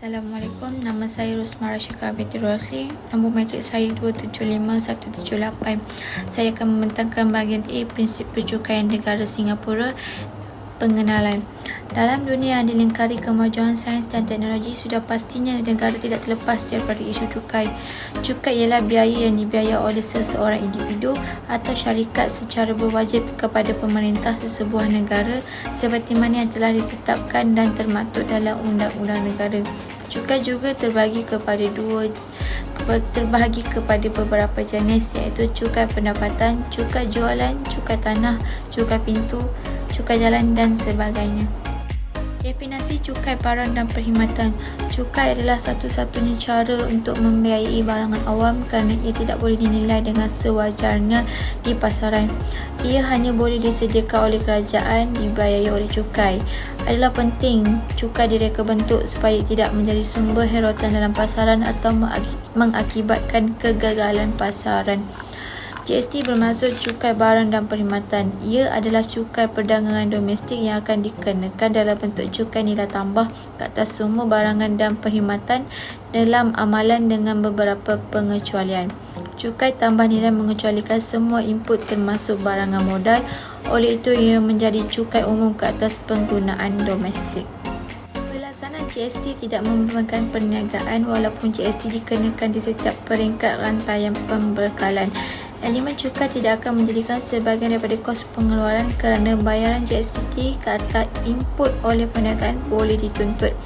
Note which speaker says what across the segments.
Speaker 1: Assalamualaikum, nama saya Rosmah Rasyika binti Rosli. Nombor matrik saya 275178. Saya akan membentangkan bahagian A, prinsip percukaian negara Singapura. Pengenalan. Dalam dunia yang dilingkari kemajuan sains dan teknologi, sudah pastinya negara tidak terlepas daripada isu cukai. Cukai ialah biaya yang dibiayai oleh seseorang individu atau syarikat secara berwajib kepada pemerintah sesebuah negara seperti mana yang telah ditetapkan dan termaktub dalam undang-undang negara. Cukai juga terbahagi kepada beberapa jenis, iaitu cukai pendapatan, cukai jualan, cukai tanah, cukai pintu, cukai jalan dan sebagainya. Definisi cukai barang dan perkhidmatan. Cukai adalah satu-satunya cara untuk membiayai barangan awam kerana ia tidak boleh dinilai dengan sewajarnya di pasaran. Ia hanya boleh disediakan oleh kerajaan, dibiayai oleh cukai. Adalah penting cukai direka bentuk supaya tidak menjadi sumber herotan dalam pasaran atau mengakibatkan kegagalan pasaran. GST bermaksud cukai barang dan perkhidmatan. Ia adalah cukai perdagangan domestik yang akan dikenakan dalam bentuk cukai nilai tambah ke atas semua barangan dan perkhidmatan dalam amalan dengan beberapa pengecualian. Cukai tambah nilai mengecualikan semua input termasuk barangan modal. Oleh itu, ia menjadi cukai umum ke atas penggunaan domestik. Pelaksanaan GST tidak memerlukan perniagaan walaupun GST dikenakan di setiap peringkat rantaian pembekalan. Elemen cukai tidak akan menjadikan sebahagian daripada kos pengeluaran kerana bayaran GST ke atas input oleh perniagaan boleh dituntut.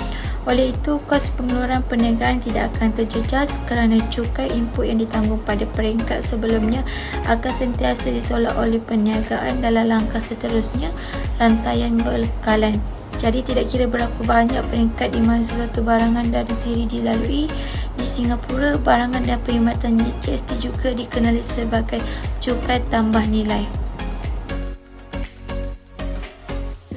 Speaker 1: Oleh itu, kos pengeluaran perniagaan tidak akan terjejas kerana cukai input yang ditanggung pada peringkat sebelumnya akan sentiasa ditolak oleh perniagaan dalam langkah seterusnya rantaian bekalan. Jadi tidak kira berapa banyak peringkat di mana sesuatu barangan dari siri dilalui, di Singapura, barangan dan perkhidmatan GST juga dikenali sebagai cukai tambah nilai.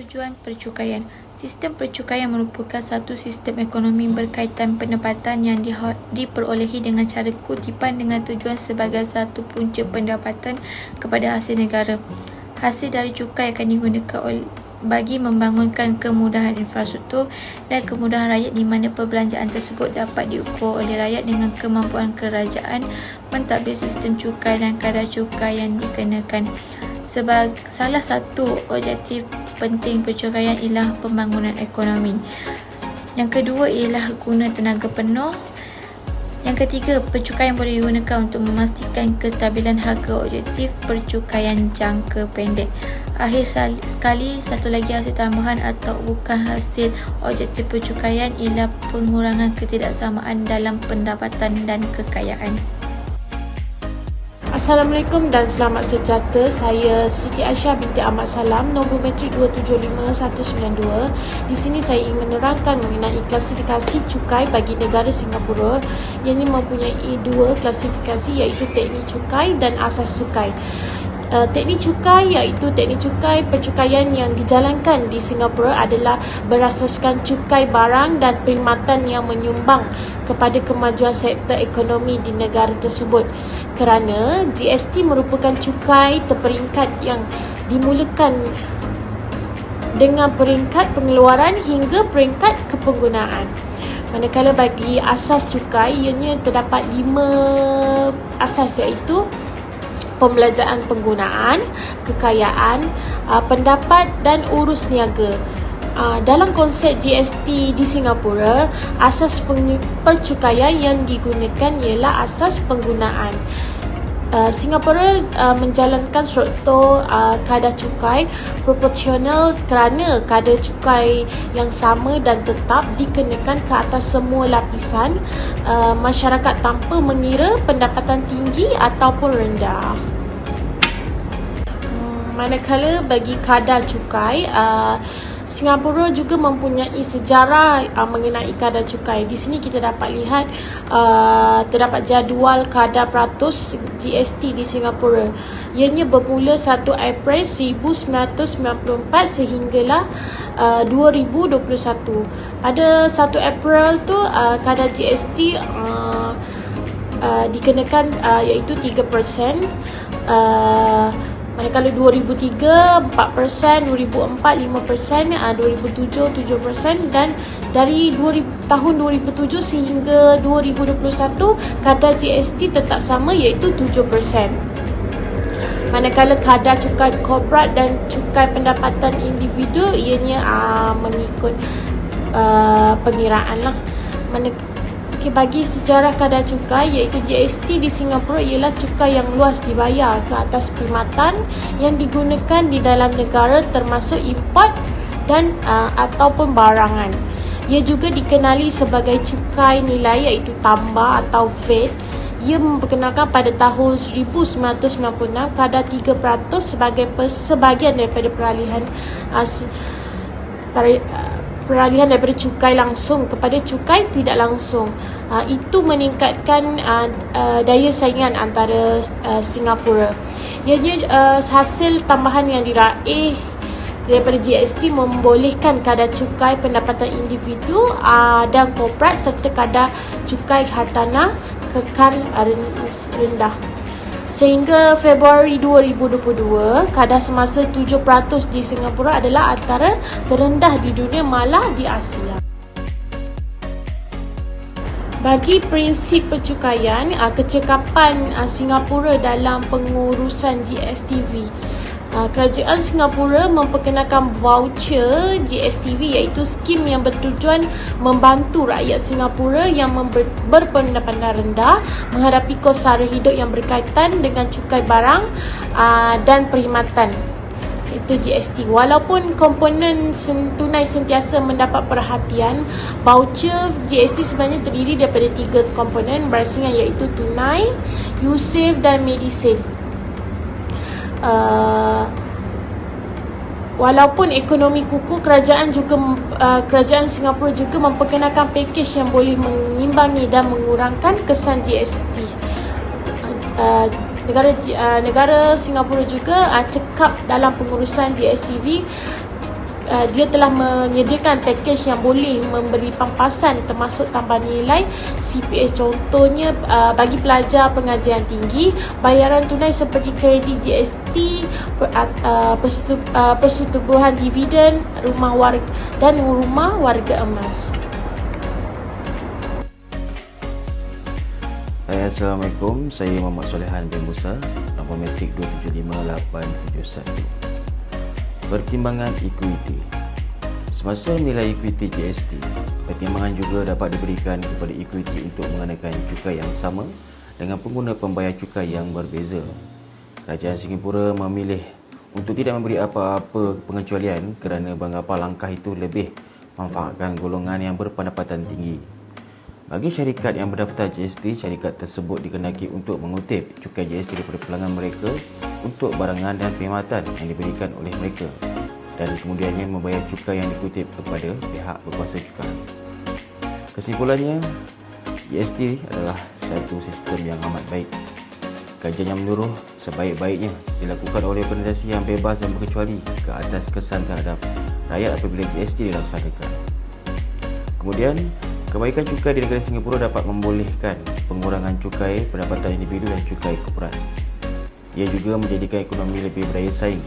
Speaker 1: Tujuan percukaian. Sistem percukaian merupakan satu sistem ekonomi berkaitan pendapatan yang diperolehi dengan cara kutipan dengan tujuan sebagai satu punca pendapatan kepada hasil negara. Hasil dari cukai akan digunakan bagi membangunkan kemudahan infrastruktur dan kemudahan rakyat di mana perbelanjaan tersebut dapat diukur oleh rakyat dengan kemampuan kerajaan mentadbir sistem cukai dan kadar cukai yang dikenakan. Salah satu objektif penting percukaian ialah pembangunan ekonomi. Yang kedua ialah guna tenaga penuh. Yang ketiga, percukaian boleh digunakan untuk memastikan kestabilan harga. Objektif percukaian jangka pendek. Akhir sekali, satu lagi hasil tambahan atau bukan hasil objektif percukaian ialah pengurangan ketidaksamaan dalam pendapatan dan kekayaan.
Speaker 2: Assalamualaikum dan selamat sejahtera. Saya Siti Aisyah binti Ahmad Salam, nombor matrik 275192. Di sini saya ingin menerangkan mengenai klasifikasi cukai bagi negara Singapura. Yang ini mempunyai dua klasifikasi, iaitu teknik cukai dan asas cukai. Teknik cukai iaitu teknik cukai percukaian yang dijalankan di Singapura adalah berasaskan cukai barang dan perkhidmatan yang menyumbang kepada kemajuan sektor ekonomi di negara tersebut. Kerana GST merupakan cukai terperingkat yang dimulakan dengan peringkat pengeluaran hingga peringkat kepenggunaan. Manakala bagi asas cukai, ianya terdapat 5 asas, iaitu pembelanjaan penggunaan, kekayaan, pendapat dan urus niaga. Dalam konsep GST di Singapura, asas percukaian yang digunakan ialah asas penggunaan. Singapura menjalankan struktur kadar cukai proporsional kerana kadar cukai yang sama dan tetap dikenakan ke atas semua lapisan masyarakat tanpa mengira pendapatan tinggi ataupun rendah. Manakala bagi kadar cukai, Singapura juga mempunyai sejarah mengenai kadar cukai. Di sini kita dapat lihat terdapat jadual kadar peratus GST di Singapura. Ianya bermula 1 April 1994 sehinggalah 2021. Pada 1 April tu kadar GST dikenakan iaitu 3%. Manakala 2003 4%, 2004 5%, 2007 7%, dan dari tahun 2007 sehingga 2021 kadar GST tetap sama iaitu 7%. Manakala kadar cukai korporat dan cukai pendapatan individu ianya mengikut pengiraan lah. Bagi sejarah kadar cukai iaitu GST di Singapura ialah cukai yang luas dibayar ke atas perkhidmatan yang digunakan di dalam negara termasuk import dan ataupun barangan. Ia juga dikenali sebagai cukai nilai iaitu tambah atau VAT. Ia memperkenalkan pada tahun 1996 kadar 3% sebagai sebahagian daripada peralihan daripada cukai langsung kepada cukai tidak langsung. Itu meningkatkan daya saingan antara Singapura. Ianya hasil tambahan yang diraih daripada GST membolehkan kadar cukai pendapatan individu dan korporat serta kadar cukai hartanah kekal rendah. Sehingga Februari 2022, kadar semasa 7% di Singapura adalah antara terendah di dunia, malah di Asia. Bagi prinsip percukaian, kecekapan Singapura dalam pengurusan GSTV, kerajaan Singapura memperkenalkan voucher GSTV iaitu skim yang bertujuan membantu rakyat Singapura yang berpendapatan rendah menghadapi kos sara hidup yang berkaitan dengan cukai barang dan perkhidmatan. Itu GST. Walaupun komponen tunai sentiasa mendapat perhatian, voucher GST sebenarnya terdiri daripada 3 komponen berasingan iaitu tunai, USave dan MediSave. Walaupun ekonomi kukuh, kerajaan Singapura juga memperkenalkan pakej yang boleh mengimbangi dan mengurangkan kesan GST. Negara Singapura juga cekap dalam pengurusan GSTV. Dia telah menyediakan pakej yang boleh memberi pampasan termasuk tambahan nilai CPS. Contohnya bagi pelajar pengajian tinggi, bayaran tunai seperti kredit GST, persetubuhan dividen, rumah warga emas.
Speaker 3: Hai, Assalamualaikum. Saya Muhammad Solehan bin Musa, nombor metrik 275871. Pertimbangan equity. Semasa nilai equity GST, pertimbangan juga dapat diberikan kepada equity untuk mengenakan cukai yang sama dengan pengguna pembayar cukai yang berbeza. Kerajaan Singapura memilih untuk tidak memberi apa-apa pengecualian kerana beberapa langkah itu lebih memanfaatkan golongan yang berpendapatan tinggi. Bagi syarikat yang berdaftar GST, syarikat tersebut dikenaki untuk mengutip cukai GST daripada pelanggan mereka untuk barangan dan perkhidmatan yang diberikan oleh mereka dan kemudiannya membayar cukai yang dikutip kepada pihak berkuasa cukai. Kesimpulannya, GST adalah satu sistem yang amat baik. Kajian yang menyeluruh sebaik-baiknya dilakukan oleh organisasi yang bebas dan berkecuali ke atas kesan terhadap rakyat apabila GST dilaksanakan. Kemudian, kebaikan cukai di negara Singapura dapat membolehkan pengurangan cukai pendapatan individu dan cukai korporat. Ia juga menjadikan ekonomi lebih berdaya saing,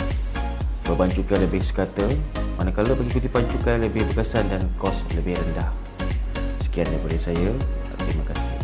Speaker 3: beban cukai lebih sekata, manakala pengikutipan cukai lebih berkesan dan kos lebih rendah. Sekian daripada saya. Terima kasih.